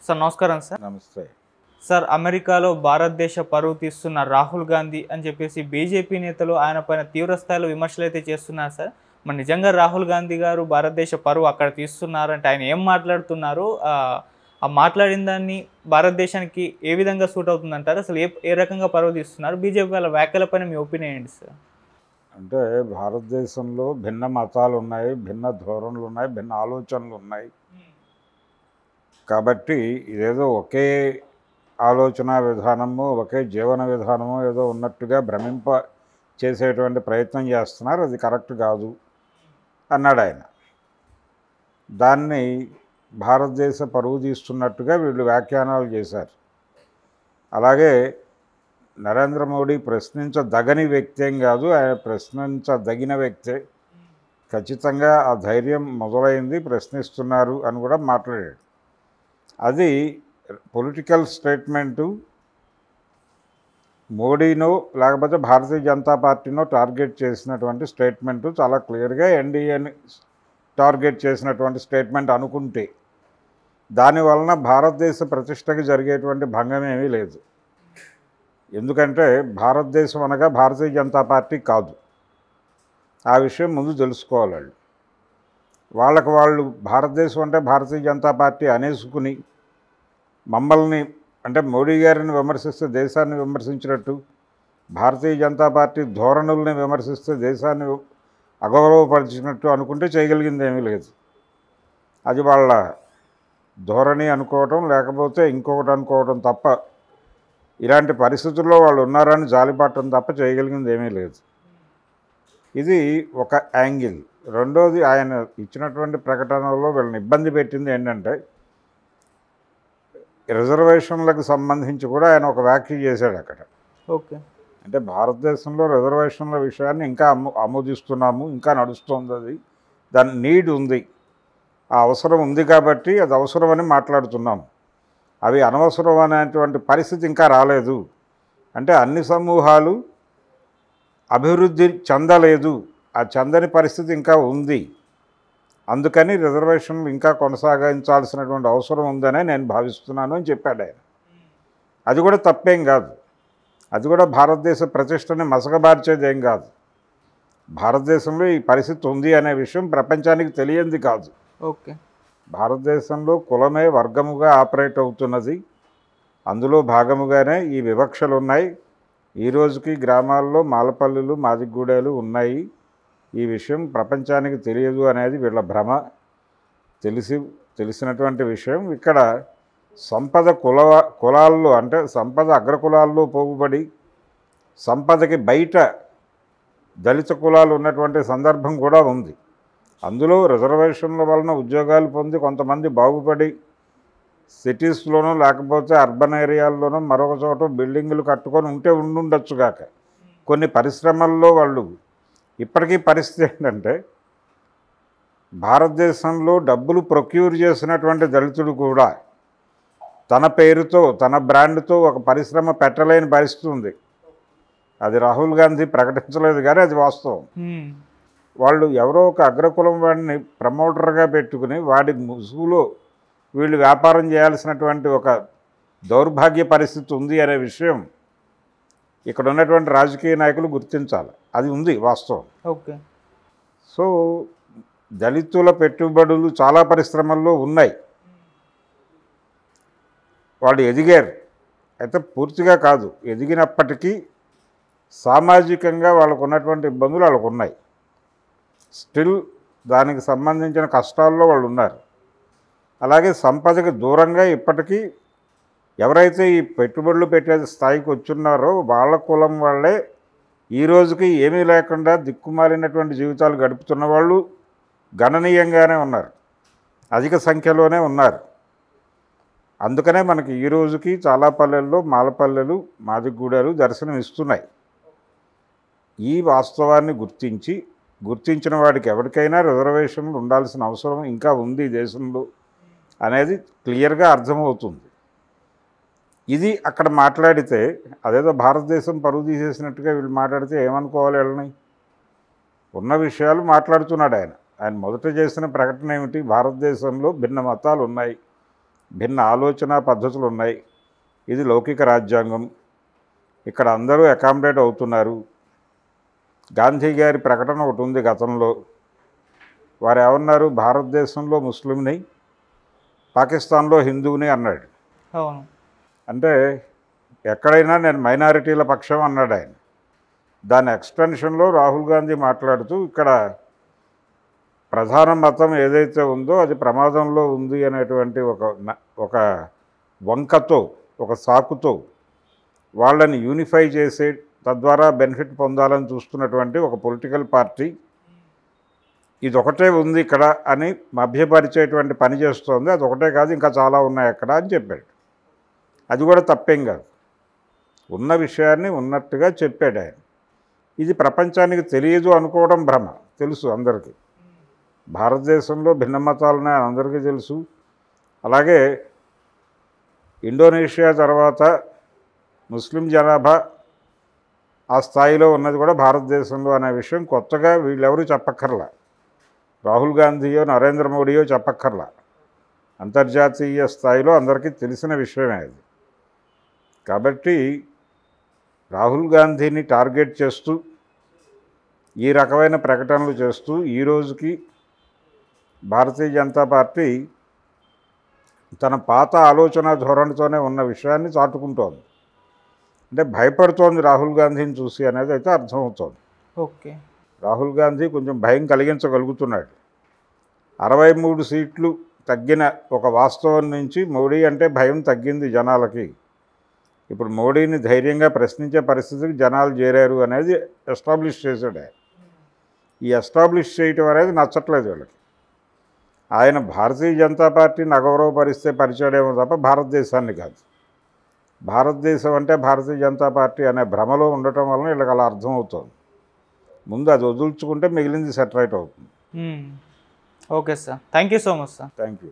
Sir నమస్కారం sir. నమస్తే. Sir అమెరికాలో భారతదేశ పరువు తీస్తున్న రాహుల్ గాంధీ అని చెప్పేసి బీజేపీ నేతలు ఆయన పైన తీవ్ర స్థాయిలో విమర్శలు అయితే చేస్తున్నారు సార్. మరి నిజంగా రాహుల్ గాంధీ గారు భారతదేశ పరువు అక్కడ తీస్తున్నారంటే ఆయన ఏం మాట్లాడుతున్నారు? ఆ మాట్లాడిన దాన్ని భారతదేశానికి ఏ విధంగా సూట్ అవుతుందంటారు? అసలు ఏ రకంగా పరువు తీస్తున్నారు? బీజేపీ వాళ్ళ వ్యాఖ్యలపైన మీ ఒపీనియన్ ఏంటి సార్? అంటే భారతదేశంలో భిన్న మతాలు ఉన్నాయి, భిన్న ధోరణులు ఉన్నాయి, భిన్న ఆలోచనలు ఉన్నాయి. కాబట్టి ఇదేదో ఒకే ఆలోచన విధానము, ఒకే జీవన విధానము ఏదో ఉన్నట్టుగా భ్రమింప చేసేటువంటి ప్రయత్నం చేస్తున్నారు. అది కరెక్ట్ కాదు అన్నాడు ఆయన. దాన్ని భారతదేశ పరువు తీస్తున్నట్టుగా వీళ్ళు వ్యాఖ్యానాలు చేశారు. అలాగే నరేంద్ర మోడీ ప్రశ్నించదగని వ్యక్తి ఏం కాదు, ఆయన ప్రశ్నించదగిన వ్యక్తే. ఖచ్చితంగా ఆ ధైర్యం మొదలైంది, ప్రశ్నిస్తున్నారు అని కూడా మాట్లాడాడు. అది పొలిటికల్ స్టేట్మెంటు, మోడీనో లేకపోతే భారతీయ జనతా పార్టీనో టార్గెట్ చేసినటువంటి స్టేట్మెంటు, చాలా క్లియర్గా ఎన్డీఏని టార్గెట్ చేసినటువంటి స్టేట్మెంట్ అనుకుంటే దానివలన భారతదేశ ప్రతిష్టకి జరిగేటువంటి భంగం ఏమీ లేదు. ఎందుకంటే భారతదేశం అనగా భారతీయ జనతా పార్టీ కాదు. ఆ విషయం ముందు తెలుసుకోవాలి. వాళ్ళు భారతదేశం అంటే భారతీయ జనతా పార్టీ అనేసుకుని మమ్మల్ని అంటే మోడీ గారిని విమర్శిస్తే దేశాన్ని విమర్శించినట్టు, భారతీయ జనతా పార్టీ ధోరణుల్ని విమర్శిస్తే దేశాన్ని అగౌరవపరిచినట్టు అనుకుంటే చేయగలిగింది ఏమీ లేదు. అది వాళ్ళ ధోరణి అనుకోవటం, లేకపోతే ఇంకొకటి అనుకోవటం తప్ప, ఇలాంటి పరిస్థితుల్లో వాళ్ళు ఉన్నారని జాలిపడటం తప్ప చేయగలిగింది ఏమీ లేదు. ఇది ఒక యాంగిల్. రెండోది, ఆయన ఇచ్చినటువంటి ప్రకటనలో వీళ్ళని ఇబ్బంది పెట్టింది ఏంటంటే రిజర్వేషన్లకు సంబంధించి కూడా ఆయన ఒక వ్యాఖ్య చేశాడు అక్కడ. ఓకే, అంటే భారతదేశంలో రిజర్వేషన్ల విషయాన్ని ఇంకా ఆమోదిస్తున్నాము, ఇంకా నడుస్తుంది, అది దాని నీడ్ ఉంది, ఆ అవసరం ఉంది కాబట్టి అది అవసరమని మాట్లాడుతున్నాము. అవి అనవసరం అనేటువంటి పరిస్థితి ఇంకా రాలేదు. అంటే అన్ని సమూహాలు అభివృద్ధి చెందలేదు, ఆ చెందని పరిస్థితి ఇంకా ఉంది. అందుకని రిజర్వేషన్లు ఇంకా కొనసాగించాల్సినటువంటి అవసరం ఉందనే నేను భావిస్తున్నాను అని చెప్పాడు ఆయన. అది కూడా తప్పేం కాదు, అది కూడా భారతదేశ ప్రతిష్టని మసకబార్చేది ఏం కాదు. భారతదేశంలో ఈ పరిస్థితి ఉంది అనే విషయం ప్రపంచానికి తెలియంది కాదు. ఓకే, భారతదేశంలో కులమే వర్గముగా ఆపరేట్ అవుతున్నది, అందులో భాగముగానే ఈ వివక్షలు ఉన్నాయి. ఈ రోజుకి గ్రామాల్లో మాలపల్లులు, మాదిగూడేలు ఉన్నాయి. ఈ విషయం ప్రపంచానికి తెలియదు అనేది వీళ్ళ భ్రమ. తెలిసినటువంటి విషయం. ఇక్కడ సంపద కులాల్లో అంటే సంపద అగ్రకులాల్లో పోగుబడి సంపదకి బయట దళిత కులాలు ఉన్నటువంటి సందర్భం కూడా ఉంది. అందులో రిజర్వేషన్ల వలన ఉద్యోగాలు పొంది కొంతమంది బాగుపడి సిటీస్లోనూ లేకపోతే అర్బన్ ఏరియాల్లోనూ మరొక చోట బిల్డింగులు కట్టుకొని ఉండుండొచ్చు కాక, కొన్ని పరిశ్రమల్లో వాళ్ళు ఇప్పటికీ పరిస్థితి ఏంటంటే భారతదేశంలో డబ్బులు ప్రొక్యూర్ చేసినటువంటి దళితుడు కూడా తన పేరుతో తన బ్రాండ్తో ఒక పరిశ్రమ పెట్టలేని పరిస్థితి ఉంది. అది రాహుల్ గాంధీ ప్రకటించలేదు కానీ అది వాస్తవం. వాళ్ళు ఎవరో ఒక అగ్రకులం వాడిని ప్రమోటర్గా పెట్టుకుని వాడి ముసుగులో వీళ్ళు వ్యాపారం చేయాల్సినటువంటి ఒక దౌర్భాగ్య పరిస్థితి ఉంది అనే విషయం ఇక్కడ ఉన్నటువంటి రాజకీయ నాయకులు గుర్తించాలి. అది ఉంది, వాస్తవం. ఓకే. సో దళితుల పెట్టుబడులు చాలా పరిశ్రమల్లో ఉన్నాయి, వాళ్ళు ఎదిగారు. అయితే పూర్తిగా కాదు, ఎదిగినప్పటికీ సామాజికంగా వాళ్ళకు ఉన్నటువంటి ఇబ్బందులు వాళ్ళకు ఉన్నాయి. స్టిల్ దానికి సంబంధించిన కష్టాల్లో వాళ్ళు ఉన్నారు. అలాగే సంపదకి దూరంగా ఇప్పటికీ ఎవరైతే ఈ పెట్టుబడులు పెట్టే స్థాయికి వచ్చున్నారో వాళ్ళ కులం వాళ్ళే ఈ రోజుకి ఏమీ లేకుండా దిక్కుమాలినటువంటి జీవితాలు గడుపుతున్న వాళ్ళు గణనీయంగానే ఉన్నారు, అధిక సంఖ్యలోనే ఉన్నారు. అందుకనే మనకి ఈ రోజుకి చాలా పల్లెల్లో మాలపల్లెలు, మాదిగూడెలు దర్శనం ఇస్తున్నాయి. ఈ వాస్తవాన్ని గుర్తించిన వాడికి ఎవరికైనా రిజర్వేషన్లు ఉండాల్సిన అవసరం ఇంకా ఉంది దేశంలో అనేది క్లియర్గా అర్థమవుతుంది. ఇది అక్కడ మాట్లాడితే అదేదో భారతదేశం పరువు తీసేసినట్టుగా వీళ్ళు మాట్లాడితే ఏమనుకోవాలి వీళ్ళని? ఉన్న విషయాలు మాట్లాడుతున్నాడు ఆయన. ఆయన మొదట చేసిన ప్రకటన ఏమిటి? భారతదేశంలో భిన్న మతాలు ఉన్నాయి, భిన్న ఆలోచన పద్ధతులు ఉన్నాయి. ఇది లౌకిక రాజ్యాంగం, ఇక్కడ అందరూ అకామిడేట్ అవుతున్నారు. గాంధీ గారి ప్రకటన ఒకటి ఉంది గతంలో. వారు ఏమన్నారు, భారతదేశంలో ముస్లింని, పాకిస్తాన్లో హిందువుని అన్నాడు. అవును. అంటే ఎక్కడైనా నేను మైనారిటీల పక్షం అన్నాడు ఆయన. దాని ఎక్స్టెన్షన్లో రాహుల్ గాంధీ మాట్లాడుతూ ఇక్కడ ప్రధాన మతం ఏదైతే ఉందో అది ప్రమాదంలో ఉంది అనేటువంటి ఒక వంకతో, ఒక సాకుతో వాళ్ళని యూనిఫై చేసే, తద్వారా బెనిఫిట్ పొందాలని చూస్తున్నటువంటి ఒక పొలిటికల్ పార్టీ ఇదొకటే ఉంది ఇక్కడ అని మభ్యపరిచేటువంటి పని చేస్తోంది. అది ఒకటే కాదు, ఇంకా చాలా ఉన్నాయి అక్కడ అని చెప్పాడు. అది కూడా తప్పేం కాదు, ఉన్న విషయాన్ని ఉన్నట్టుగా చెప్పాడు ఆయన. ఇది ప్రపంచానికి తెలియదు అనుకోవడం భ్రమ. తెలుసు అందరికీ, భారతదేశంలో భిన్న మతాలున్నాయి అందరికీ తెలుసు. అలాగే ఇండోనేషియా తర్వాత ముస్లిం జనాభా ఆ స్థాయిలో ఉన్నది కూడా భారతదేశంలో అనే విషయం కొత్తగా వీళ్ళెవరూ చెప్పక్కర్లా. రాహుల్ గాంధీయో నరేంద్ర మోడీయో చెప్పక్కర్లా. అంతర్జాతీయ స్థాయిలో అందరికీ తెలిసిన విషయమే అది. కాబట్టి రాహుల్ గాంధీని టార్గెట్ చేస్తూ ఈ రకమైన ప్రకటనలు చేస్తూ ఈ రోజుకి భారతీయ జనతా పార్టీ తన పాత ఆలోచన ధోరణితోనే ఉన్న విషయాన్ని చాటుకుంటోంది. అంటే భయపడుతోంది రాహుల్ గాంధీని చూసి అనేది అయితే అర్థమవుతోంది. ఓకే. రాహుల్ గాంధీ కొంచెం భయం కలిగించగలుగుతున్నాడు. 63 సీట్లు తగ్గిన ఒక వాస్తవం నుంచి మోడీ అంటే భయం తగ్గింది జనాలకి. ఇప్పుడు మోడీని ధైర్యంగా ప్రశ్నించే పరిస్థితికి జనాలు చేరారు అనేది ఎస్టాబ్లిష్ చేశాడు. ఈ ఎస్టాబ్లిష్ చేయటం అనేది నచ్చట్లేదు వీళ్ళకి. ఆయన భారతీయ జనతా పార్టీని అగౌరవపరిస్తే పరిచాడేమో తప్ప భారతదేశాన్ని కాదు. భారతదేశం అంటే భారతీయ జనతా పార్టీ అనే భ్రమలో ఉండటం వలన వీళ్ళకి అలా అర్థమవుతుంది. ముందు అది వదులుచుకుంటే మిగిలింది సెటరైట్ అవుతుంది. Okay sir, thank you so much sir. Thank you.